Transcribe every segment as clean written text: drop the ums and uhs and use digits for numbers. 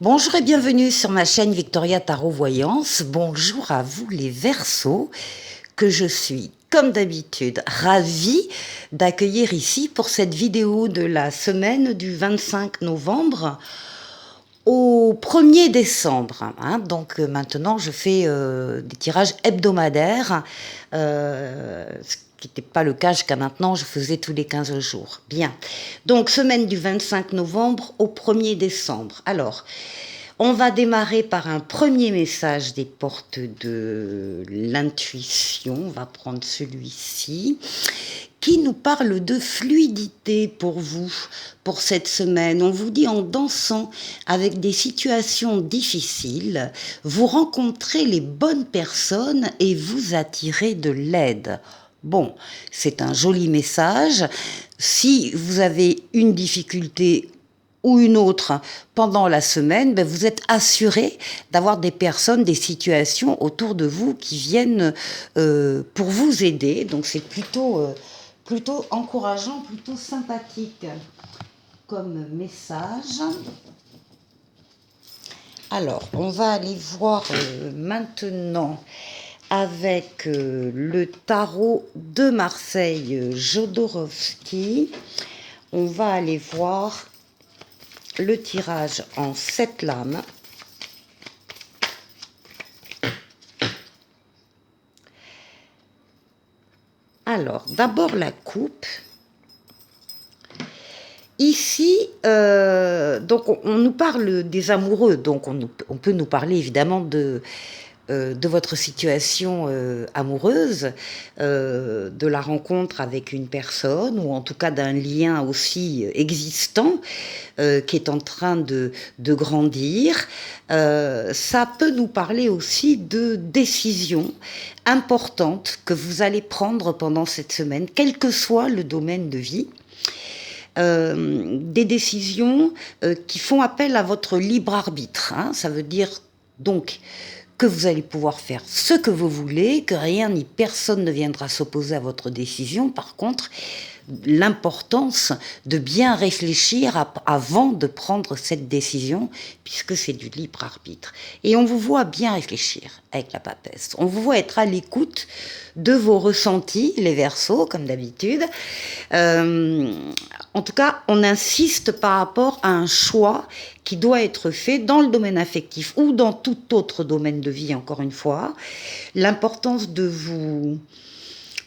Bonjour et bienvenue sur ma chaîne Victoria Tarot Voyance. Bonjour à vous les Verseaux, que je suis comme d'habitude ravie d'accueillir ici pour cette vidéo de la semaine du 25 novembre au 1er décembre. Donc maintenant je fais des tirages hebdomadaires, ce qui n'était pas le cas jusqu'à maintenant, je faisais tous les 15 jours. Bien, donc semaine du 25 novembre au 1er décembre. Alors, on va démarrer par un premier message des portes de l'intuition. On va prendre celui-ci qui nous parle de fluidité pour vous, pour cette semaine. On vous dit en dansant avec des situations difficiles, vous rencontrez les bonnes personnes et vous attirez de l'aide. Bon, c'est un joli message. Si vous avez une difficulté ou une autre pendant la semaine, vous êtes assuré d'avoir des personnes, des situations autour de vous qui viennent pour vous aider. Donc c'est plutôt encourageant, plutôt sympathique comme message. Alors, on va aller voir maintenant avec le tarot de Marseille Jodorowsky. On va aller voir le tirage en 7 lames. Alors, d'abord la coupe. Ici, donc on nous parle des amoureux, donc on peut nous parler évidemment de votre situation amoureuse, de la rencontre avec une personne, ou en tout cas d'un lien aussi existant qui est en train de grandir. Ça peut nous parler aussi de décisions importantes que vous allez prendre pendant cette semaine, quel que soit le domaine de vie. Des décisions qui font appel à votre libre arbitre. Ça veut dire donc que vous allez pouvoir faire ce que vous voulez, que rien ni personne ne viendra s'opposer à votre décision. Par contre, l'importance de bien réfléchir avant de prendre cette décision, puisque c'est du libre arbitre. Et on vous voit bien réfléchir avec la papesse. On vous voit être à l'écoute de vos ressentis, les Verseaux, comme d'habitude. En tout cas, on insiste par rapport à un choix qui doit être fait dans le domaine affectif ou dans tout autre domaine de vie, encore une fois. L'importance de vous...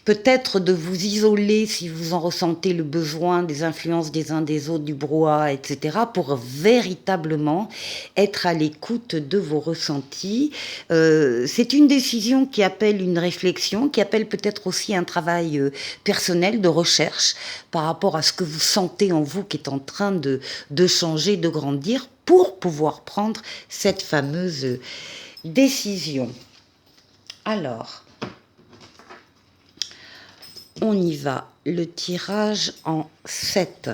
peut-être de vous isoler si vous en ressentez le besoin, des influences des uns des autres, du brouhaha, etc., pour véritablement être à l'écoute de vos ressentis. C'est une décision qui appelle une réflexion, qui appelle peut-être aussi un travail personnel de recherche par rapport à ce que vous sentez en vous qui est en train de changer, de grandir, pour pouvoir prendre cette fameuse décision. Alors, on y va, le tirage en 7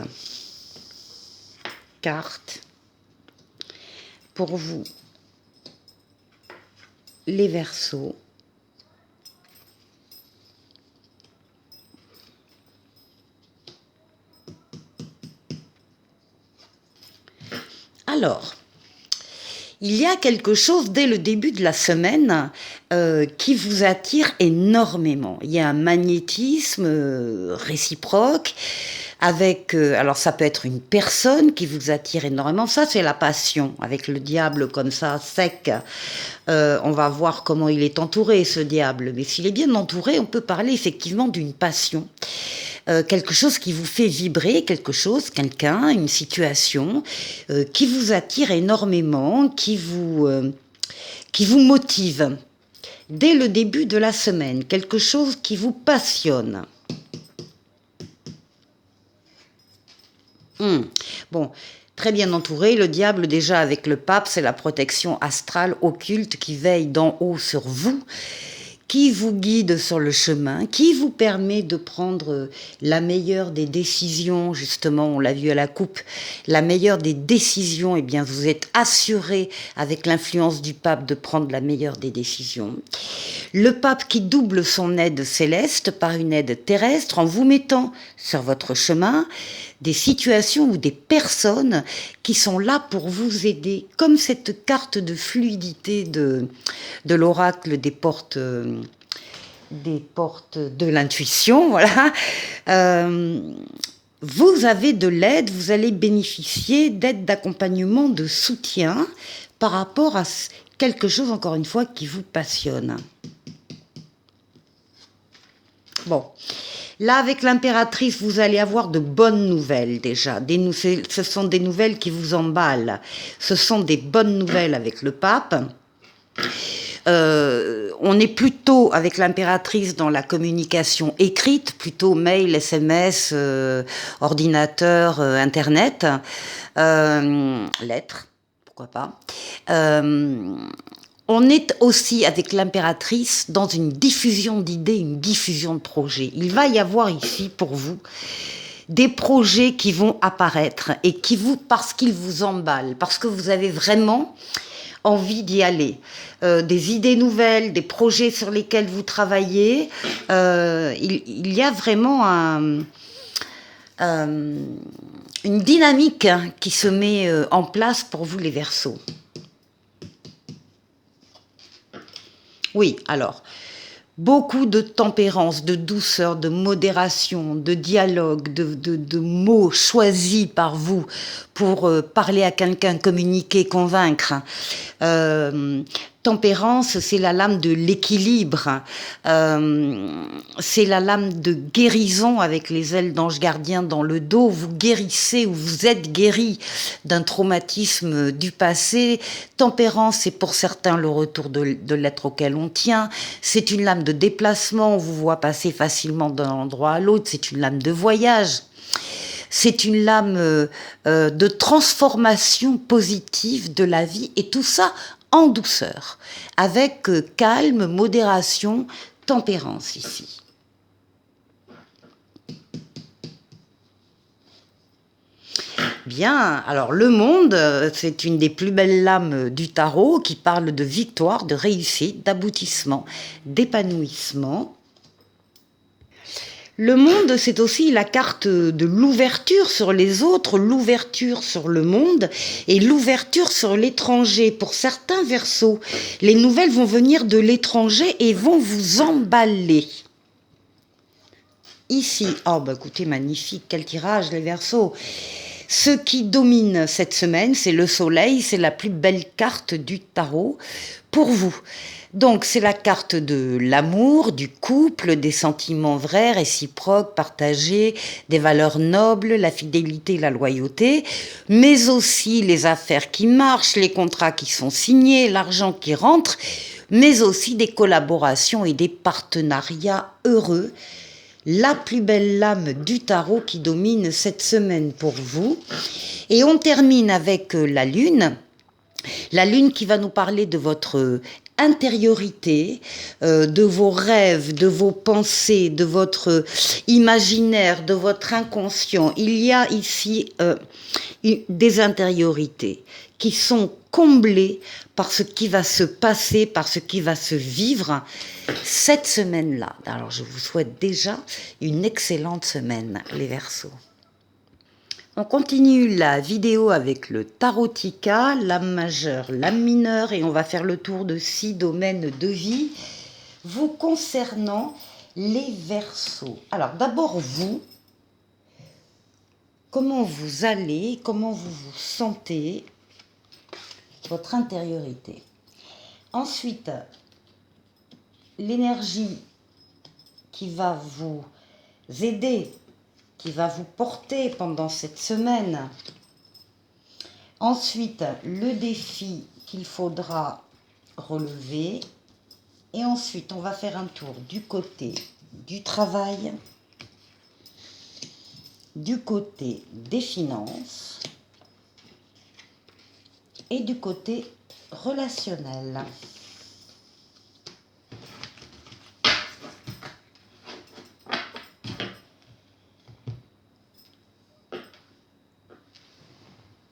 cartes pour vous, les Verseaux. Alors, il y a quelque chose dès le début de la semaine qui vous attire énormément. Il y a un magnétisme réciproque avec, alors ça peut être une personne qui vous attire énormément. Ça, c'est la passion. Avec le diable comme ça, sec, on va voir comment il est entouré, ce diable. Mais s'il est bien entouré, on peut parler effectivement d'une passion. Quelque chose qui vous fait vibrer, quelque chose, quelqu'un, une situation qui vous attire énormément, qui vous motive dès le début de la semaine, quelque chose qui vous passionne. Bon, très bien entouré, le diable déjà avec le pape, c'est la protection astrale occulte qui veille d'en haut sur vous, qui vous guide sur le chemin, qui vous permet de prendre la meilleure des décisions, justement, on l'a vu à la coupe, la meilleure des décisions, eh bien vous êtes assuré avec l'influence du pape de prendre la meilleure des décisions. Le pape qui double son aide céleste par une aide terrestre en vous mettant sur votre chemin des situations ou des personnes qui sont là pour vous aider, comme cette carte de fluidité de l'oracle des portes de l'intuition, voilà. Vous avez de l'aide, vous allez bénéficier d'aide, d'accompagnement, de soutien par rapport à quelque chose, encore une fois, qui vous passionne. Bon, là, avec l'impératrice, vous allez avoir de bonnes nouvelles déjà. Ce sont des nouvelles qui vous emballent. Ce sont des bonnes nouvelles avec le pape. On est plutôt avec l'impératrice dans la communication écrite, plutôt mail, SMS, ordinateur, internet, lettres, pourquoi pas. On est aussi avec l'impératrice dans une diffusion d'idées, une diffusion de projets. Il va y avoir ici pour vous des projets qui vont apparaître et qui parce qu'ils vous emballent, parce que vous avez vraiment envie d'y aller. Des idées nouvelles, des projets sur lesquels vous travaillez. Il y a vraiment une dynamique qui se met en place pour vous les Verseaux. Oui, alors, beaucoup de tempérance, de douceur, de modération, de dialogue, de mots choisis par vous pour parler à quelqu'un, communiquer, convaincre. Tempérance, c'est la lame de l'équilibre, c'est la lame de guérison avec les ailes d'ange gardien dans le dos. Vous guérissez ou vous êtes guéri d'un traumatisme du passé. Tempérance, c'est pour certains le retour de l'être auquel on tient. C'est une lame de déplacement, on vous voit passer facilement d'un endroit à l'autre. C'est une lame de voyage. C'est une lame de transformation positive de la vie et tout ça en douceur, avec calme, modération, tempérance ici. Bien, alors le monde, c'est une des plus belles lames du tarot qui parle de victoire, de réussite, d'aboutissement, d'épanouissement. Le monde, c'est aussi la carte de l'ouverture sur les autres, l'ouverture sur le monde et l'ouverture sur l'étranger. Pour certains Verseaux, les nouvelles vont venir de l'étranger et vont vous emballer. Ici, oh bah écoutez, magnifique, quel tirage les Verseaux. Ce qui domine cette semaine, c'est le soleil, c'est la plus belle carte du tarot pour vous. Donc c'est la carte de l'amour, du couple, des sentiments vrais, réciproques, partagés, des valeurs nobles, la fidélité, la loyauté, mais aussi les affaires qui marchent, les contrats qui sont signés, l'argent qui rentre, mais aussi des collaborations et des partenariats heureux. La plus belle lame du tarot qui domine cette semaine pour vous. Et on termine avec la lune qui va nous parler de votre intériorité, de vos rêves, de vos pensées, de votre imaginaire, de votre inconscient. Il y a ici des intériorités qui sont comblées par ce qui va se passer, par ce qui va se vivre cette semaine-là. Alors je vous souhaite déjà une excellente semaine, les Verseaux. On continue la vidéo avec le tarotica, l'âme majeure, l'âme mineure, et on va faire le tour de 6 domaines de vie vous concernant les Verseaux. Alors d'abord vous, comment vous allez, comment vous vous sentez, votre intériorité. Ensuite, l'énergie qui va vous aider, qui va vous porter pendant cette semaine. Ensuite, le défi qu'il faudra relever. Et ensuite, on va faire un tour du côté du travail, du côté des finances et du côté relationnel.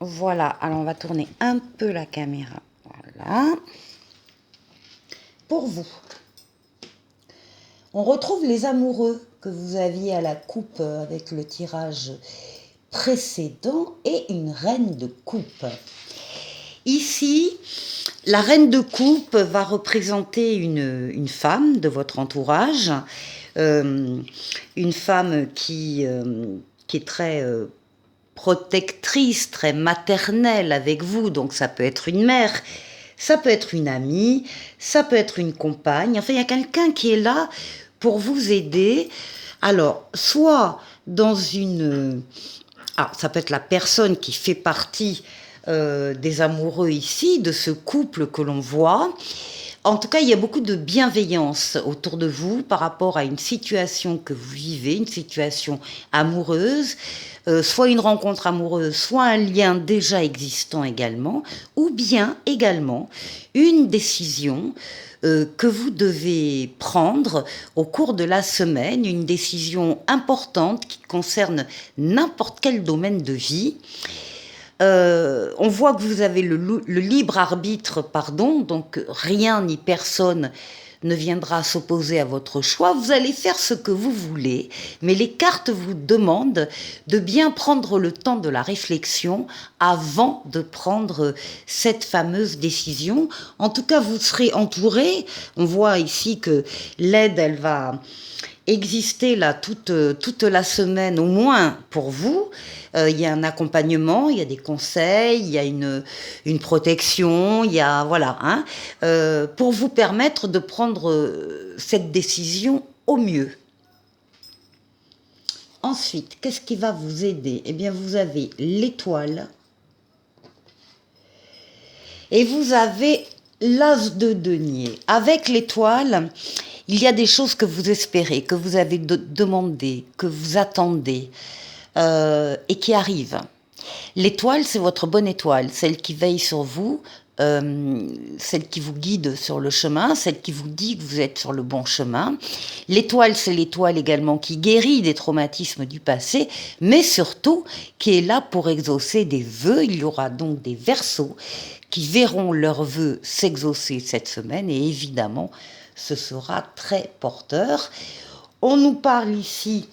Voilà, alors on va tourner un peu la caméra. Voilà. Pour vous, on retrouve les amoureux que vous aviez à la coupe avec le tirage précédent et une reine de coupe. Ici, la reine de coupe va représenter une femme de votre entourage, une femme qui est très protectrice, très maternelle avec vous, donc ça peut être une mère, ça peut être une amie, ça peut être une compagne, enfin il y a quelqu'un qui est là pour vous aider. Alors, soit dans une... ça peut être la personne qui fait partie des amoureux ici, de ce couple que l'on voit. En tout cas, il y a beaucoup de bienveillance autour de vous par rapport à une situation que vous vivez, une situation amoureuse, soit une rencontre amoureuse, soit un lien déjà existant également, ou bien également une décision que vous devez prendre au cours de la semaine, une décision importante qui concerne n'importe quel domaine de vie. On voit que vous avez le libre arbitre, donc rien ni personne ne viendra s'opposer à votre choix. Vous allez faire ce que vous voulez, mais les cartes vous demandent de bien prendre le temps de la réflexion avant de prendre cette fameuse décision. En tout cas, vous serez entouré. On voit ici que l'aide, elle va exister là toute la semaine au moins pour vous. Il y a un accompagnement, il y a des conseils, il y a une protection, il y a voilà, pour vous permettre de prendre cette décision au mieux. Ensuite, qu'est-ce qui va vous aider? Eh bien, vous avez l'étoile et vous avez l'as de denier. Avec l'étoile, il y a des choses que vous espérez, que vous avez demandé, que vous attendez et qui arrivent. L'étoile, c'est votre bonne étoile, celle qui veille sur vous, celle qui vous guide sur le chemin, celle qui vous dit que vous êtes sur le bon chemin. L'étoile, c'est l'étoile également qui guérit des traumatismes du passé, mais surtout qui est là pour exaucer des vœux. Il y aura donc des Verseaux qui verront leurs vœux s'exaucer cette semaine et évidemment, ce sera très porteur. On nous parle ici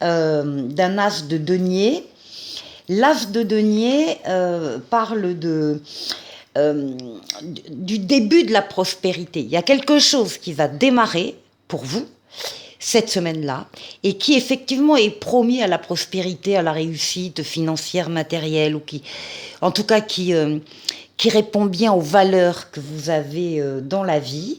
d'un as de denier. L'as de denier parle du début de la prospérité. Il y a quelque chose qui va démarrer pour vous cette semaine-là et qui effectivement est promis à la prospérité, à la réussite financière, matérielle, ou qui, en tout cas, qui répond bien aux valeurs que vous avez dans la vie.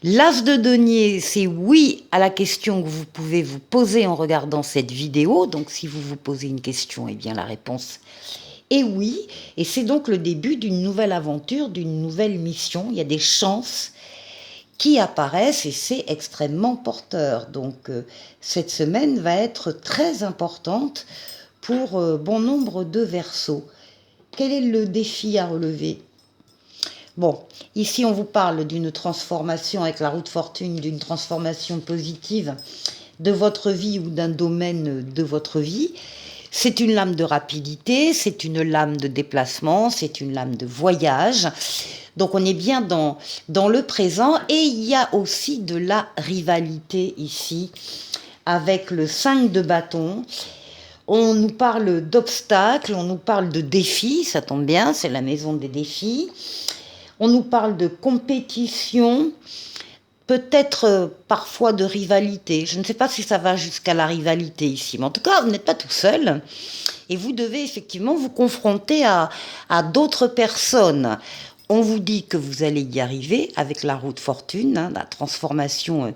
L'as de denier, c'est oui à la question que vous pouvez vous poser en regardant cette vidéo. Donc si vous vous posez une question, eh bien la réponse est oui. Et c'est donc le début d'une nouvelle aventure, d'une nouvelle mission. Il y a des chances qui apparaissent et c'est extrêmement porteur. Donc cette semaine va être très importante pour bon nombre de Verseaux. Quel est le défi à relever ? Bon, ici on vous parle d'une transformation avec la roue de fortune, d'une transformation positive de votre vie ou d'un domaine de votre vie. C'est une lame de rapidité, c'est une lame de déplacement, c'est une lame de voyage. Donc on est bien dans le présent et il y a aussi de la rivalité ici avec le 5 de bâton. On nous parle d'obstacles, on nous parle de défis, ça tombe bien, c'est la maison des défis. On nous parle de compétition, peut-être parfois de rivalité. Je ne sais pas si ça va jusqu'à la rivalité ici, mais en tout cas, vous n'êtes pas tout seul. Et vous devez effectivement vous confronter à d'autres personnes. On vous dit que vous allez y arriver avec la roue de fortune, la transformation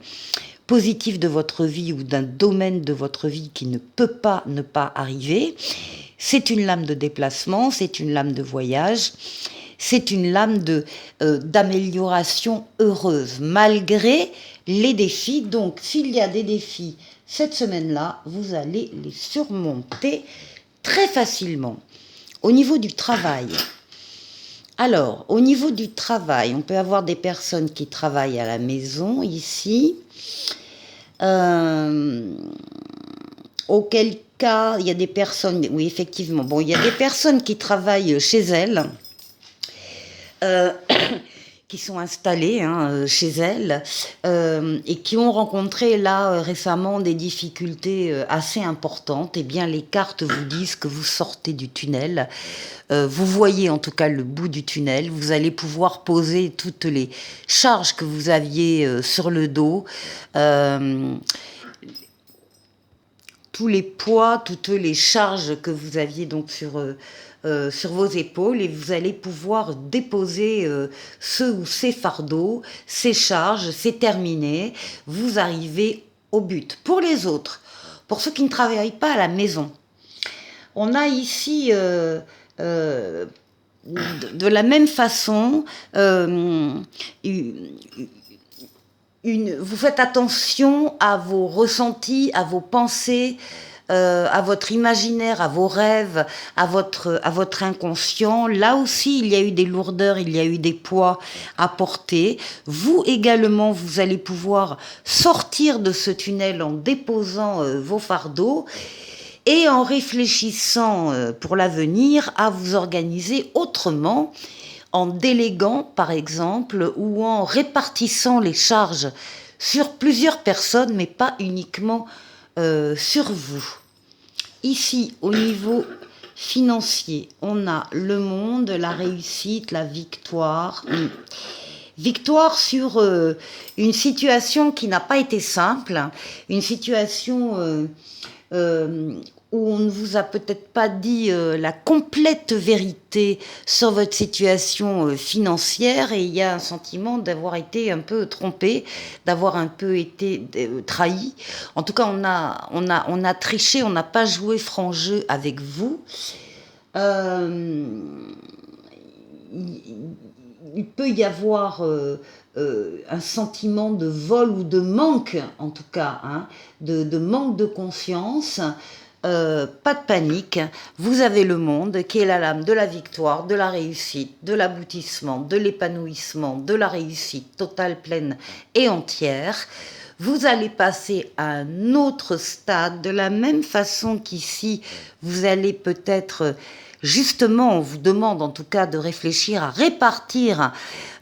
positive de votre vie ou d'un domaine de votre vie qui ne peut pas ne pas arriver. C'est une lame de déplacement, c'est une lame de voyage. C'est une lame d'amélioration heureuse, malgré les défis. Donc, s'il y a des défis cette semaine-là, vous allez les surmonter très facilement. Au niveau du travail, alors, au niveau du travail, on peut avoir des personnes qui travaillent à la maison, ici, auquel cas, il y a des personnes, oui, effectivement, bon, il y a des personnes qui travaillent chez elles, euh, qui sont installées chez elles, et qui ont rencontré là récemment des difficultés assez importantes. Eh bien, les cartes vous disent que vous sortez du tunnel. Vous voyez en tout cas le bout du tunnel. Vous allez pouvoir poser toutes les charges que vous aviez sur le dos. Tous les poids, toutes les charges que vous aviez donc sur vos épaules, et vous allez pouvoir déposer ce ou ces fardeaux, ces charges, c'est terminé, vous arrivez au but. Pour les autres, pour ceux qui ne travaillent pas à la maison, on a ici de la même façon vous faites attention à vos ressentis, à vos pensées, à votre imaginaire, à vos rêves, à votre inconscient. Là aussi, il y a eu des lourdeurs, il y a eu des poids à porter. Vous également, vous allez pouvoir sortir de ce tunnel en déposant vos fardeaux et en réfléchissant pour l'avenir à vous organiser autrement, en déléguant par exemple ou en répartissant les charges sur plusieurs personnes, mais pas uniquement sur vous. Ici, au niveau financier, on a le monde, la réussite, la victoire. Victoire sur une situation qui n'a pas été simple, une situation où on ne vous a peut-être pas dit la complète vérité sur votre situation financière, et il y a un sentiment d'avoir été un peu trompé, d'avoir un peu été trahi. En tout cas, on a triché, on n'a pas joué franc jeu avec vous. Il peut y avoir un sentiment de vol ou de manque, en tout cas, de manque de confiance. Pas de panique, vous avez le monde qui est la lame de la victoire, de la réussite, de l'aboutissement, de l'épanouissement, de la réussite totale, pleine et entière. Vous allez passer à un autre stade, de la même façon qu'ici, vous allez peut-être, justement, on vous demande en tout cas de réfléchir à répartir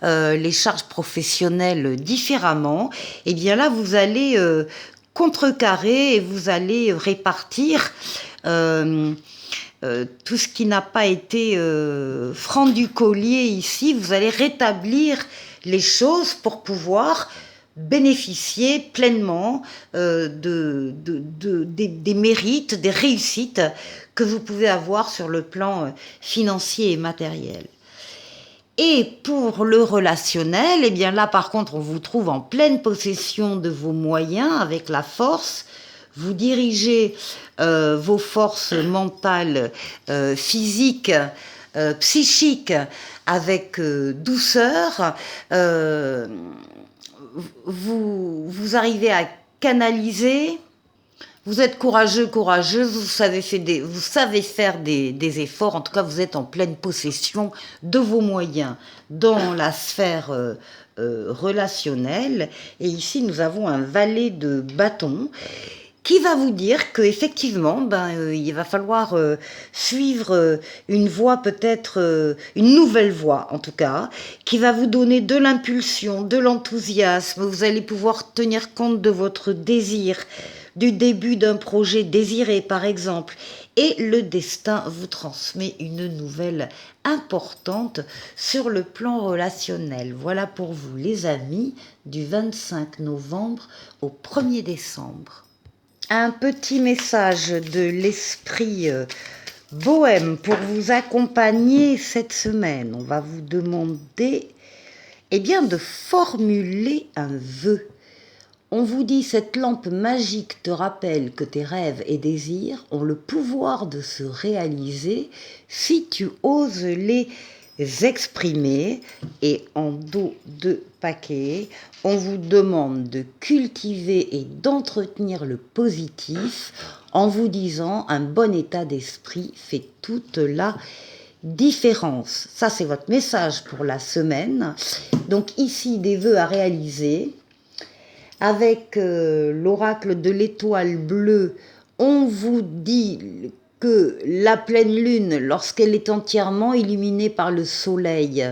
les charges professionnelles différemment. Et bien là, vous allez contrecarrer et vous allez répartir tout ce qui n'a pas été franc du collier ici. Vous allez rétablir les choses pour pouvoir bénéficier pleinement des mérites, des réussites que vous pouvez avoir sur le plan financier et matériel. Et pour le relationnel, eh bien là par contre on vous trouve en pleine possession de vos moyens avec la force. Vous dirigez vos forces mentales, physiques, psychiques avec douceur. Vous arrivez à canaliser. Vous êtes courageux, courageuse, vous savez faire des efforts, en tout cas vous êtes en pleine possession de vos moyens dans la sphère relationnelle. Et ici nous avons un valet de bâton qui va vous dire qu'effectivement, il va falloir suivre une voie, peut-être une nouvelle voie en tout cas, qui va vous donner de l'impulsion, de l'enthousiasme. Vous allez pouvoir tenir compte de votre désir, du début d'un projet désiré par exemple, et le destin vous transmet une nouvelle importante sur le plan relationnel. Voilà pour vous les amis du 25 novembre au 1er décembre. Un petit message de l'esprit bohème pour vous accompagner cette semaine. On va vous demander de formuler un vœu. On vous dit, cette lampe magique te rappelle que tes rêves et désirs ont le pouvoir de se réaliser si tu oses les exprimer. Et en dos de paquet, on vous demande de cultiver et d'entretenir le positif en vous disant un bon état d'esprit fait toute la différence. Ça, c'est votre message pour la semaine. Donc ici, des vœux à réaliser. Avec l'oracle de l'étoile bleue, On vous dit que la pleine lune, lorsqu'elle est entièrement illuminée par le soleil,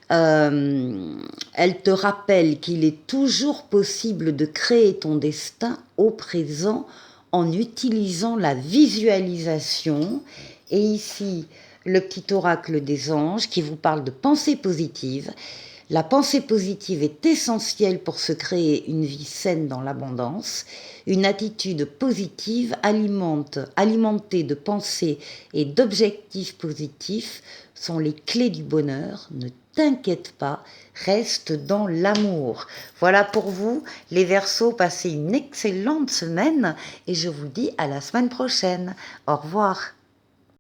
elle te rappelle qu'il est toujours possible de créer ton destin au présent en utilisant la visualisation. Et ici, le petit oracle des anges qui vous parle de pensée positive. La pensée positive est essentielle pour se créer une vie saine dans l'abondance. Une attitude positive alimentée de pensées et d'objectifs positifs sont les clés du bonheur. Ne t'inquiète pas, reste dans l'amour. Voilà pour vous, les Verseaux, passez une excellente semaine et je vous dis à la semaine prochaine. Au revoir.